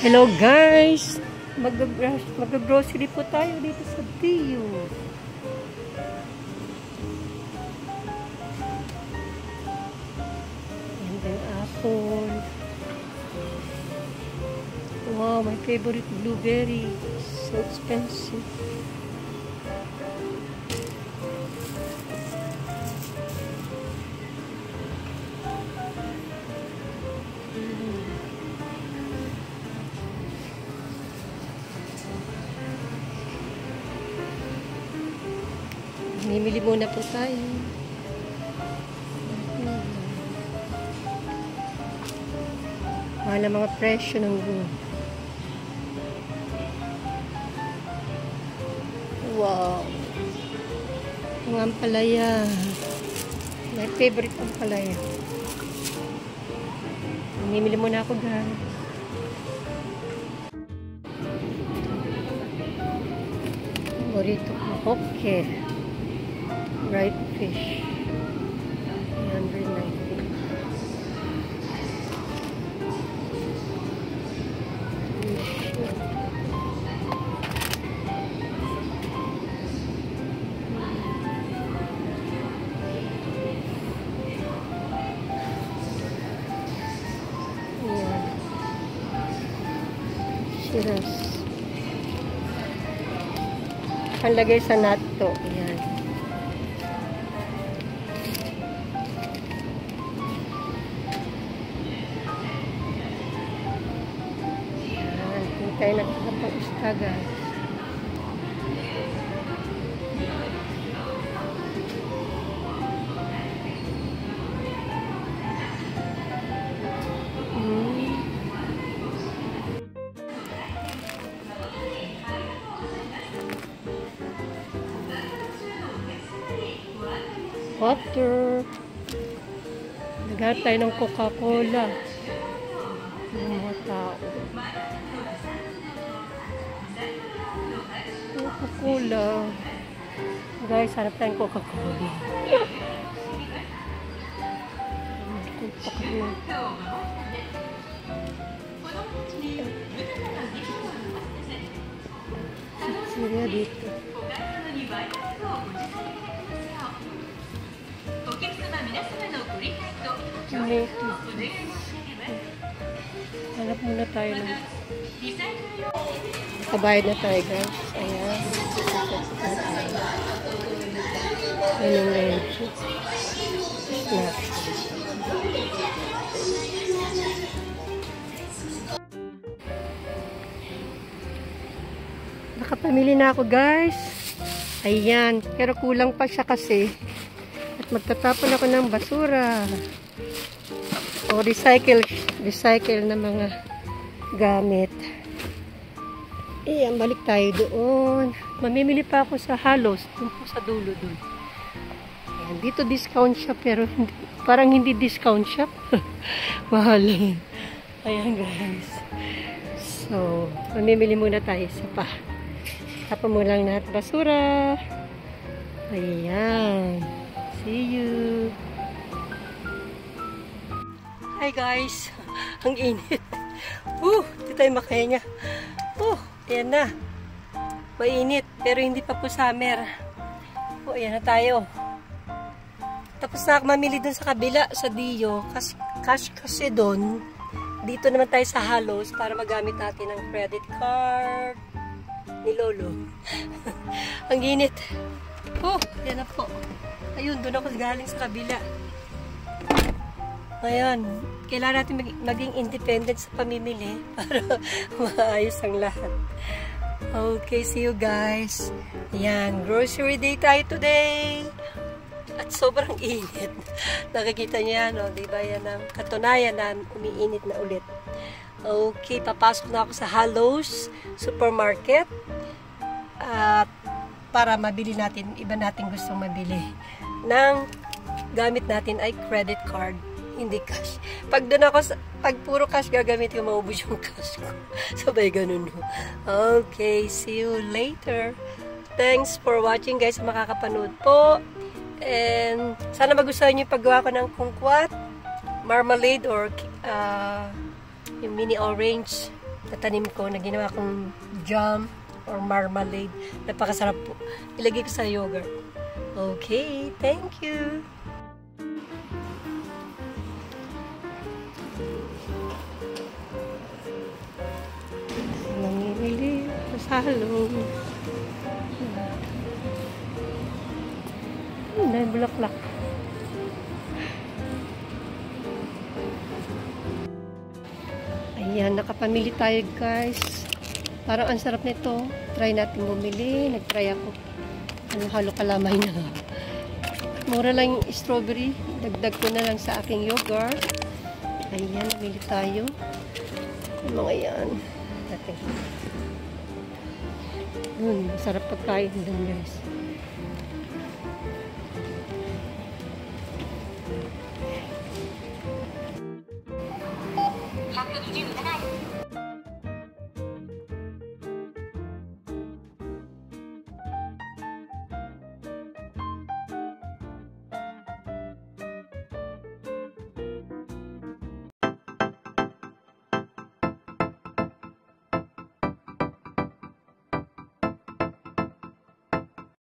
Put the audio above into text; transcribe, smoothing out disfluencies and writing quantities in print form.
Hello guys! Mag-grocery po tayo dito sa Dio. And then apple. Wow, my favorite blueberry. So expensive. Mimili muna po tayo. Mahal ang mga presyo ng gold. Wow! Ang ampalaya. My favorite ampalaya. Mimili muna ako guys. Favorito ko. Okay. Fried fish. 390. Ayan. Shiras. Panlagay sa natto. Ayan. Tayo nagkakapag-usta guys. Water. Naghanap tayo ng Coca-Cola. Ng mga tao. Coca-Cola. Guys, hanap tayong Coca-Cola. Sila dito. Hanap muna tayo ng kabayad na tayo guys. Ayan. Anong medyo snap. Nakapamili na ako guys. Ayan. Pero kulang pa siya kasi. At magtatapon ako ng basura. O recycle na mga gamit. Ayan, balik tayo doon. Mamimili pa ako sa Halos. Doon po sa dulo doon. Ayan, dito discount shop pero hindi, parang hindi discount shop. Mahal. Ayan guys. So, mamimili muna tayo sa pa. Tapon mo lang natin basura. Ayan. See you. Hi guys. Ang init. Di tayo makahinga. Ayan na. Mainit. Pero hindi pa po summer. Ayan na tayo. Tapos na ako mamili dun sa kabila, sa Dio. Cash kasi dun. Dito naman tayo sa Halos para magamit natin ang credit card ni Lolo. Ang init. Ayan na po. Ayun, dun ako galing sa kabila. Ayan. Kailangan natin maging independent sa pamimili para maayos ang lahat. Okay, see you guys. Ayan, grocery day tayo today. At sobrang init. Nakikita niyo yan, no? Diba yan ang katunayan na umiinit na ulit. Okay, papasok na ako sa Halos Supermarket. At para mabili natin, iba natin gustong mabili. Nang gamit natin ay credit card. Hindi cash. Pag doon ako, pag puro cash gagamit ko, maubos yung cash ko. Sabay ganun. Okay, see you later. Thanks for watching guys, makakapanood po. And sana magustuhan niyo yung paggawa ko ng kumquat. marmalade or yung mini orange na tanim ko na ginawa kong jam or marmalade. Napakasarap po. Ilagay ko sa yogurt. Okay, thank you. Namimili sa salon. Dahil bulaklak. Ayan, nakapamili tayo guys. Parang ang sarap nito. Try natin bumili. Nag-try ako. Halo kalamay na. Mura lang yung strawberry. Dagdag ko na lang sa aking yogurt. Ayan, namili tayo. Yung mga yan. Masarap pagkain dun guys.